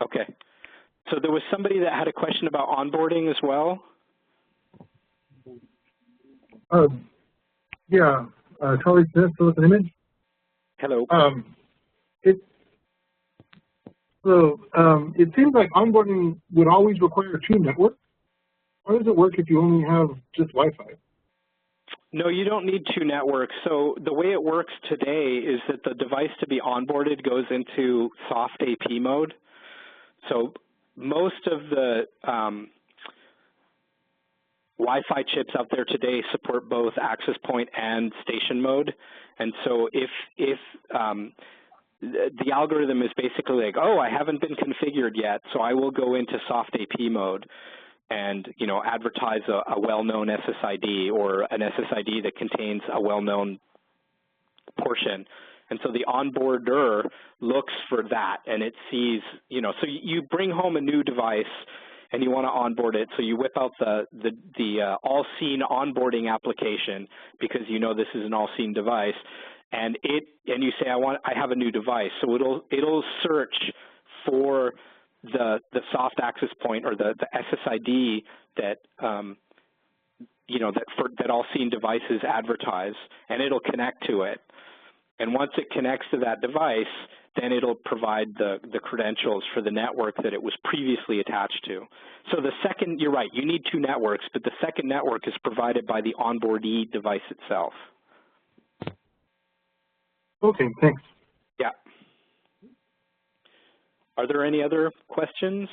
Okay. So there was somebody that had a question about onboarding as well. Yeah. Colleague Smith, fill us an image. Hello. It seems like onboarding would always require 2 networks. How does it work if you only have just Wi-Fi? No, you don't need 2 networks. So the way it works today is that the device to be onboarded goes into soft AP mode. So most of the Wi-Fi chips out there today support both access point and station mode. And so if the algorithm is basically like, oh, I haven't been configured yet, so I will go into soft AP mode and advertise a well-known SSID or an SSID that contains a well-known portion. And so the onboarder looks for that, and it sees, so you bring home a new device and you want to onboard it, so you whip out the AllSeen onboarding application because this is an AllSeen device, and you say I have a new device, so it'll search for the soft access point or the SSID that that AllSeen devices advertise, and it'll connect to it. And once it connects to that device, then it'll provide the credentials for the network that it was previously attached to. So the second, you're right, you need 2 networks, but the second network is provided by the onboardee device itself. Okay, thanks. Yeah. Are there any other questions?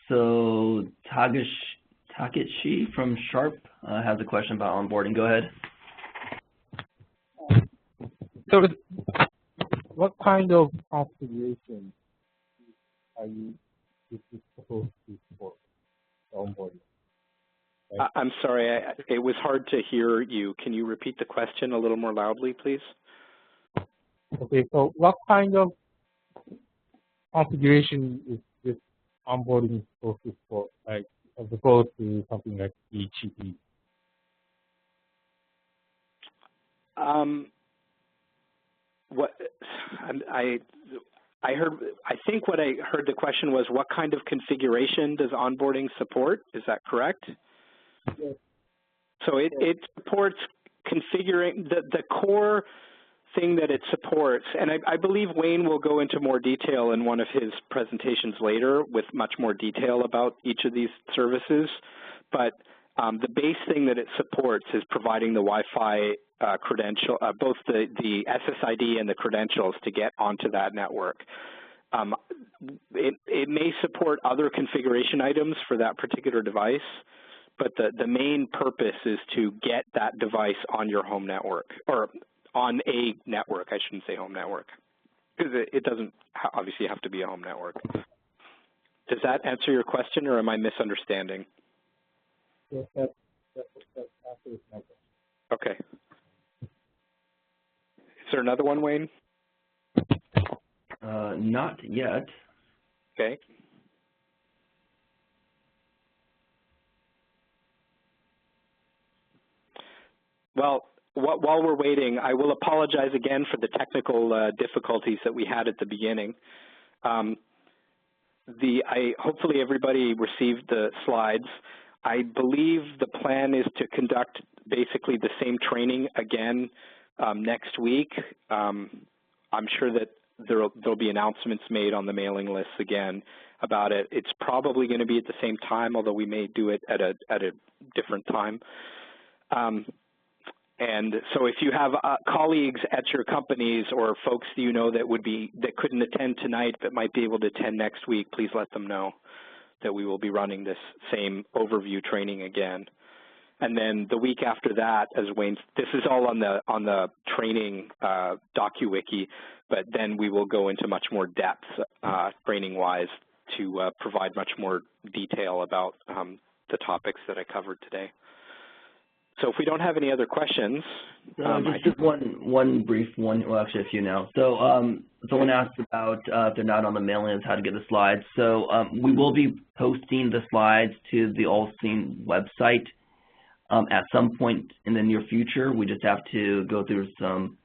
So Takeshi from Sharp has a question about onboarding. Go ahead. So what kind of configuration are you supposed to support onboarding? Right? I'm sorry, it was hard to hear you. Can you repeat the question a little more loudly, please? Okay, so what kind of configuration is this onboarding supposed to support, like as opposed to something like HTTP? I think what I heard the question was, what kind of configuration does onboarding support? Is that correct? Yes. So it supports configuring the core thing that it supports, and I believe Wayne will go into more detail in one of his presentations later with much more detail about each of these services, but the base thing that it supports is providing the Wi-Fi credential, both the SSID and the credentials to get onto that network. It may support other configuration items for that particular device, but the main purpose is to get that device on your home network, or on a network. I shouldn't say home network, because it doesn't obviously have to be a home network. Does that answer your question, or am I misunderstanding? Yes, that's answers my question. Okay. Is there another one, Wayne? Not yet. Okay. Well, while we're waiting, I will apologize again for the technical difficulties that we had at the beginning. Hopefully everybody received the slides. I believe the plan is to conduct basically the same training again next week. I'm sure that there'll be announcements made on the mailing lists again about it. It's probably going to be at the same time, although we may do it at a different time. And so if you have colleagues at your companies or folks that you know that couldn't attend tonight but might be able to attend next week, please let them know that we will be running this same overview training again. And then the week after that, as Wayne, this is all on the training DocuWiki, but then we will go into much more depth training-wise to provide much more detail about the topics that I covered today. So if we don't have any other questions. Just one brief one, well actually a few now. So someone asked about if they're not on the mailing list, how to get the slides. So we will be posting the slides to the AllSeen website at some point in the near future. We just have to go through some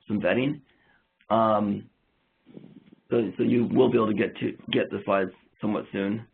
vetting. So you will be able to get the slides somewhat soon.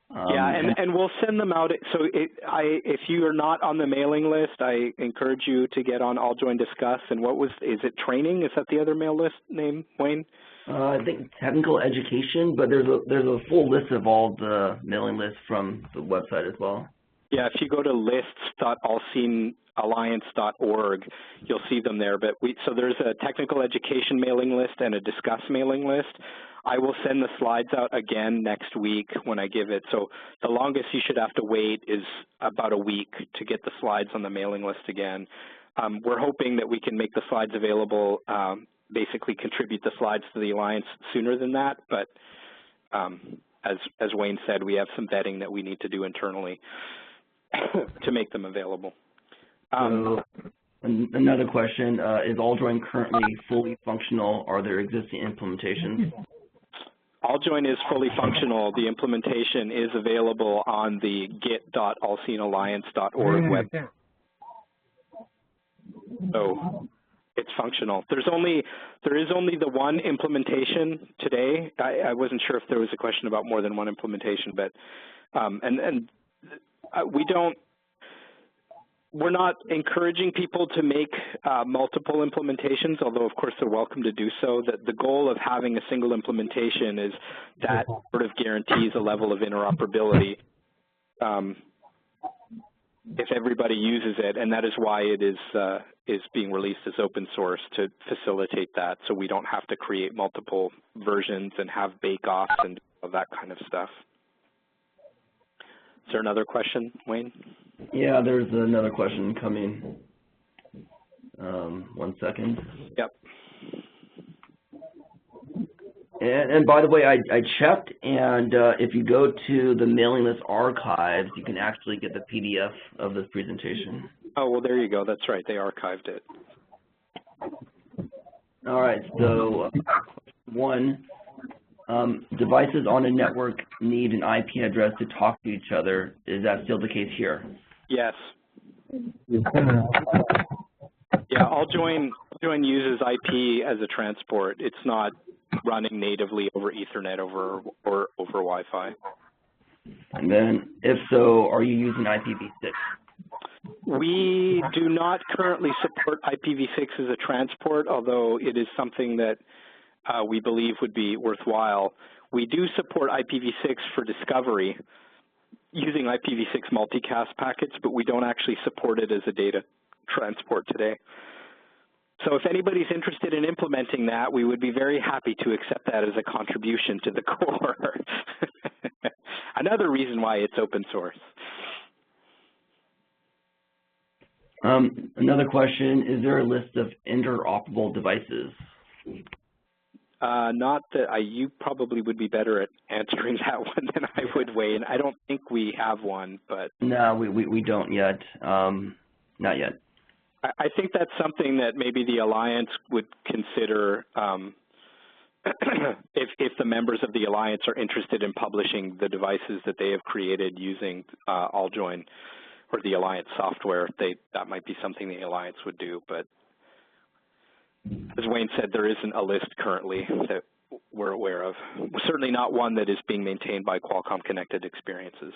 Yeah, and we'll send them out. So if you are not on the mailing list, I encourage you to get on AllJoyn Discuss. And is it training? Is that the other mail list name, Wayne? I think technical education, but there's a full list of all the mailing lists from the website as well. Yeah, if you go to lists.allseenalliance.org, you'll see them there. But so there's a technical education mailing list and a Discuss mailing list. I will send the slides out again next week when I give it. So the longest you should have to wait is about a week to get the slides on the mailing list again. We're hoping that we can make the slides available, basically contribute the slides to the Alliance sooner than that. But as Wayne said, we have some vetting that we need to do internally to make them available. Another question, is AllJoyn currently fully functional? Are there existing implementations? AllJoyn is fully functional. The implementation is available on the git.allseenalliance.org web. So it's functional. There is only the one implementation today. I wasn't sure if there was a question about more than one implementation, but we're not encouraging people to make multiple implementations, although of course they're welcome to do so. The goal of having a single implementation is that sort of guarantees a level of interoperability if everybody uses it, and that is why it is being released as open source to facilitate that, so we don't have to create multiple versions and have bake-offs and all that kind of stuff. Is there another question, Wayne? Yeah, there's another question coming. 1 second. Yep. And by the way, I checked, and if you go to the mailing list archives, you can actually get the PDF of this presentation. Oh, well, there you go. That's right. They archived it. All right. So, one, devices on a network need an IP address to talk to each other. Is that still the case here? Yes. Yeah, AllJoyn uses IP as a transport. It's not running natively over Ethernet or over Wi-Fi. And then, if so, are you using IPv6? We do not currently support IPv6 as a transport, although it is something that we believe would be worthwhile. We do support IPv6 for discovery using IPv6 multicast packets, but we don't actually support it as a data transport today. So if anybody's interested in implementing that, we would be very happy to accept that as a contribution to the core. Another reason why it's open source. Another question, is there a list of interoperable devices? Not that you probably would be better at answering that one than I would, Wayne. I don't think we have one, but no, we don't yet. Not yet. I think that's something that maybe the Alliance would consider if the members of the Alliance are interested in publishing the devices that they have created using AllJoyn or the Alliance software. That might be something the Alliance would do, but as Wayne said, there isn't a list currently that we're aware of. Certainly not one that is being maintained by Qualcomm Connected Experiences.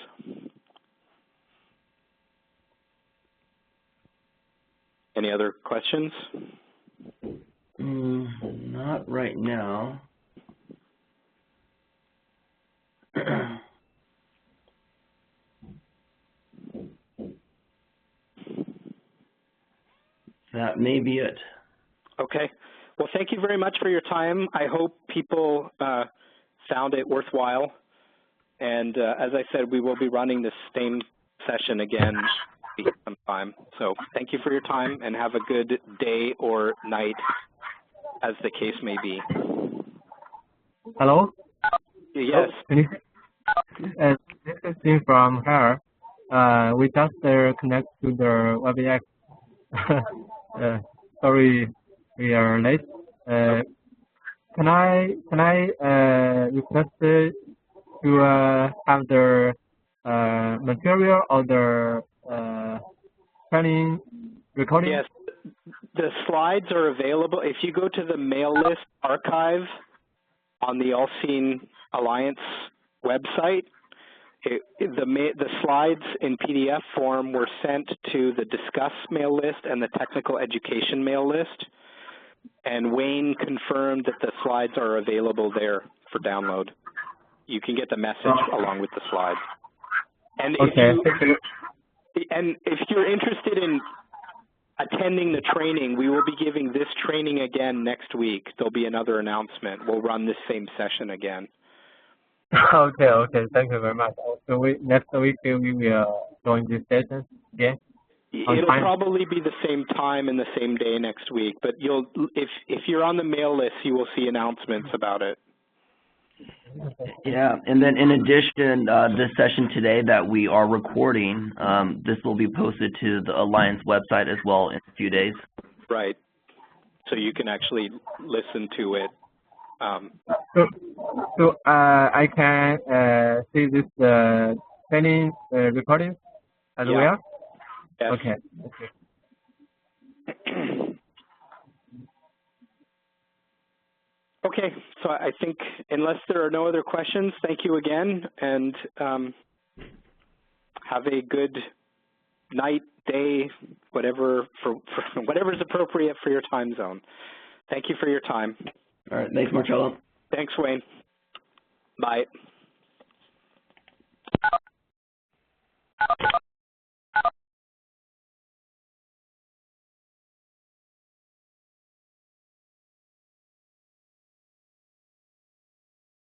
Any other questions? Not right now. That may be it. Okay. Well, thank you very much for your time. I hope people found it worthwhile. And as I said, we will be running this same session again sometime. So thank you for your time, and have a good day or night, as the case may be. Hello? Yes. This is Tim from here. We just connect to the WebEx. Sorry, we are late. Can I request to have the material or the training recording? Yes, the slides are available. If you go to the mail list archive on the AllSeen Alliance website, the slides in PDF form were sent to the Discuss mail list and the Technical Education mail list, and Wayne confirmed that the slides are available there for download. You can get the message along with the slides. And if you're interested in attending the training, we will be giving this training again next week. There'll be another announcement. We'll run this same session again. Okay. Thank you very much. So next week we will join this session again. It'll probably be the same time and the same day next week, but if you're on the mail list, you will see announcements about it. Yeah, and then in addition, this session today that we are recording, this will be posted to the Alliance website as well in a few days. Right. So you can actually listen to it. So I can see this training recording as well? Yes. Okay. Okay, so I think unless there are no other questions, thank you again, and have a good night, day, whatever whatever's appropriate for your time zone. Thank you for your time. All right, thanks, Marcello. Thanks, Wayne. Bye.